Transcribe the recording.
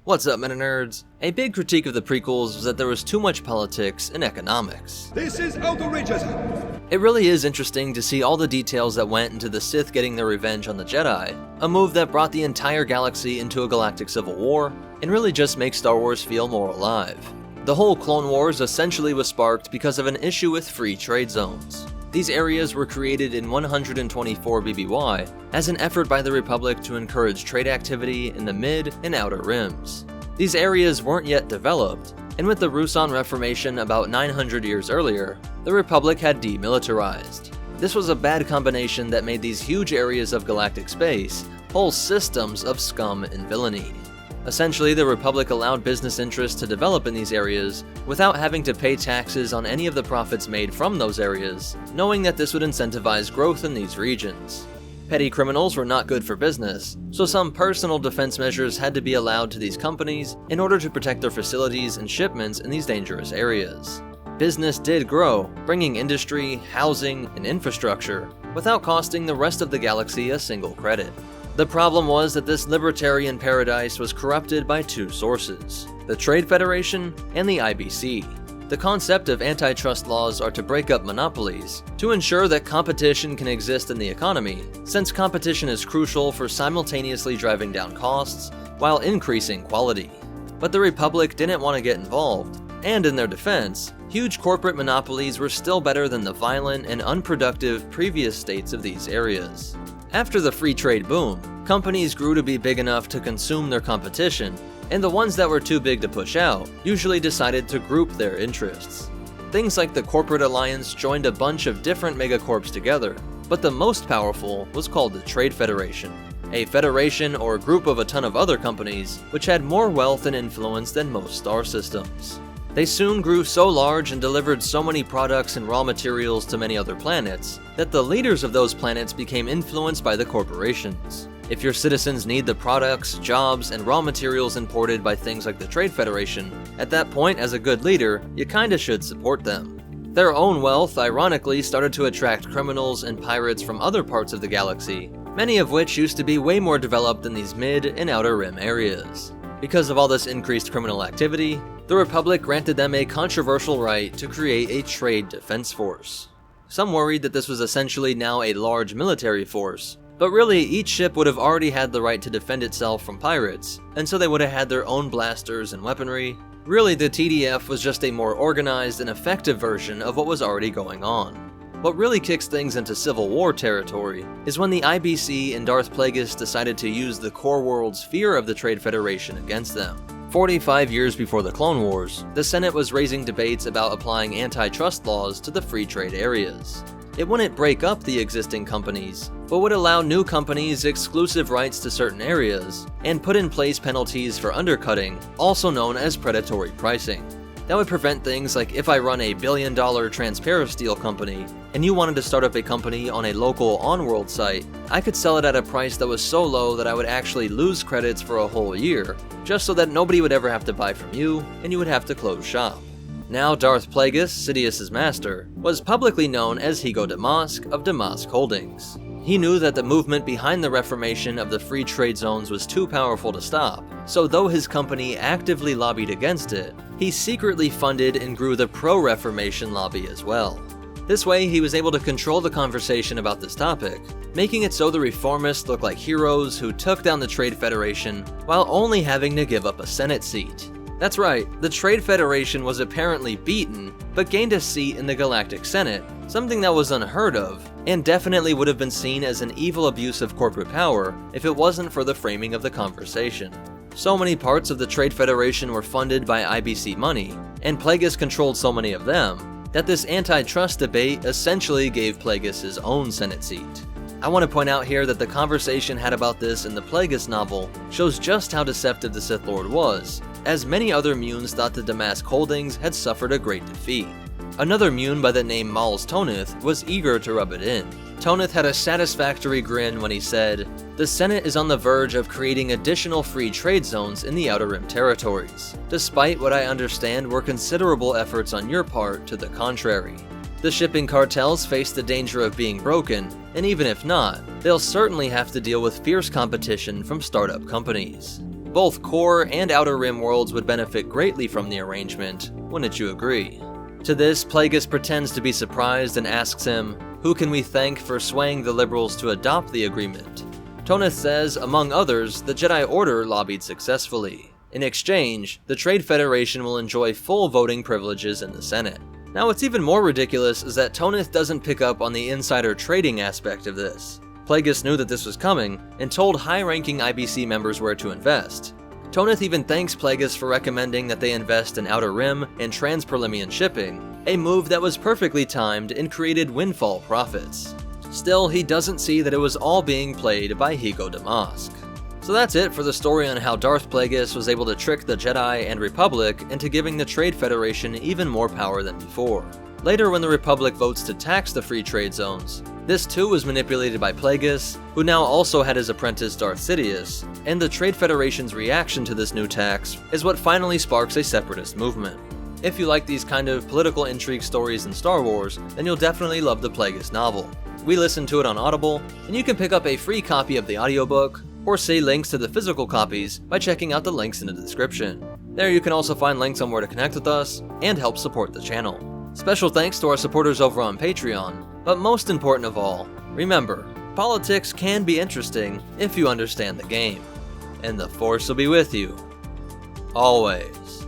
What's up, MetaNerdz? A big critique of the prequels was that there was too much politics and economics. This is outrageous! It really is interesting to see all the details that went into the Sith getting their revenge on the Jedi, a move that brought the entire galaxy into a galactic civil war, and really just makes Star Wars feel more alive. The whole Clone Wars essentially was sparked because of an issue with free trade zones. These areas were created in 124 BBY as an effort by the Republic to encourage trade activity in the mid and outer rims. These areas weren't yet developed, and with the Ruusan Reformation about 900 years earlier, the Republic had demilitarized. This was a bad combination that made these huge areas of galactic space whole systems of scum and villainy. Essentially, the Republic allowed business interests to develop in these areas without having to pay taxes on any of the profits made from those areas, knowing that this would incentivize growth in these regions. Petty criminals were not good for business, so some personal defense measures had to be allowed to these companies in order to protect their facilities and shipments in these dangerous areas. Business did grow, bringing industry, housing, and infrastructure, without costing the rest of the galaxy a single credit. The problem was that this libertarian paradise was corrupted by two sources, the Trade Federation and the IBC. The concept of antitrust laws are to break up monopolies, to ensure that competition can exist in the economy, since competition is crucial for simultaneously driving down costs while increasing quality. But the Republic didn't want to get involved, and in their defense, huge corporate monopolies were still better than the violent and unproductive previous states of these areas. After the free trade boom, companies grew to be big enough to consume their competition, and the ones that were too big to push out usually decided to group their interests. Things like the Corporate Alliance joined a bunch of different megacorps together, but the most powerful was called the Trade Federation, a federation or group of a ton of other companies which had more wealth and influence than most star systems. They soon grew so large and delivered so many products and raw materials to many other planets that the leaders of those planets became influenced by the corporations. If your citizens need the products, jobs, and raw materials imported by things like the Trade Federation, at that point as a good leader, you kinda should support them. Their own wealth ironically started to attract criminals and pirates from other parts of the galaxy, many of which used to be way more developed than these mid and outer rim areas. Because of all this increased criminal activity, the Republic granted them a controversial right to create a trade defense force. Some worried that this was essentially now a large military force, but really each ship would have already had the right to defend itself from pirates, and so they would have had their own blasters and weaponry. Really, the TDF was just a more organized and effective version of what was already going on. What really kicks things into Civil War territory is when the IBC and Darth Plagueis decided to use the core world's fear of the Trade Federation against them. 45 years before the Clone Wars, the Senate was raising debates about applying antitrust laws to the free trade areas. It wouldn't break up the existing companies, but would allow new companies exclusive rights to certain areas, and put in place penalties for undercutting, also known as predatory pricing. That would prevent things like if I run a $1 billion transparasteel company, and you wanted to start up a company on a local on-world site, I could sell it at a price that was so low that I would actually lose credits for a whole year, just so that nobody would ever have to buy from you, and you would have to close shop. Now Darth Plagueis, Sidious's master, was publicly known as Higo Damask of Damask Holdings. He knew that the movement behind the reformation of the free trade zones was too powerful to stop, so though his company actively lobbied against it, he secretly funded and grew the pro-reformation lobby as well. This way, he was able to control the conversation about this topic, making it so the reformists look like heroes who took down the Trade Federation while only having to give up a Senate seat. That's right, the Trade Federation was apparently beaten, but gained a seat in the Galactic Senate, something that was unheard of, and definitely would have been seen as an evil abuse of corporate power if it wasn't for the framing of the conversation. So many parts of the Trade Federation were funded by IBC money, and Plagueis controlled so many of them, that this antitrust debate essentially gave Plagueis his own Senate seat. I want to point out here that the conversation had about this in the Plagueis novel shows just how deceptive the Sith Lord was, as many other Munes thought the Damask Holdings had suffered a great defeat. Another Mune by the name Mals Tonith was eager to rub it in. Tonith had a satisfactory grin when he said, "The Senate is on the verge of creating additional free trade zones in the Outer Rim territories, despite what I understand were considerable efforts on your part to the contrary. The shipping cartels face the danger of being broken, and even if not, they'll certainly have to deal with fierce competition from startup companies." Both core and Outer Rim worlds would benefit greatly from the arrangement, wouldn't you agree? To this, Plagueis pretends to be surprised and asks him, who can we thank for swaying the liberals to adopt the agreement? Toneth says, among others, the Jedi Order lobbied successfully. In exchange, the Trade Federation will enjoy full voting privileges in the Senate. Now what's even more ridiculous is that Toneth doesn't pick up on the insider trading aspect of this. Plagueis knew that this was coming, and told high-ranking IBC members where to invest. Toneth even thanks Plagueis for recommending that they invest in Outer Rim and Transperlimian shipping, a move that was perfectly timed and created windfall profits. Still, he doesn't see that it was all being played by Higo Damask. So that's it for the story on how Darth Plagueis was able to trick the Jedi and Republic into giving the Trade Federation even more power than before. Later, when the Republic votes to tax the free trade zones, this too was manipulated by Plagueis, who now also had his apprentice Darth Sidious, and the Trade Federation's reaction to this new tax is what finally sparks a separatist movement. If you like these kind of political intrigue stories in Star Wars, then you'll definitely love the Plagueis novel. We listened to it on Audible, and you can pick up a free copy of the audiobook, or see links to the physical copies by checking out the links in the description. There you can also find links on where to connect with us, and help support the channel. Special thanks to our supporters over on Patreon, but most important of all, remember, politics can be interesting if you understand the game. And the Force will be with you, always.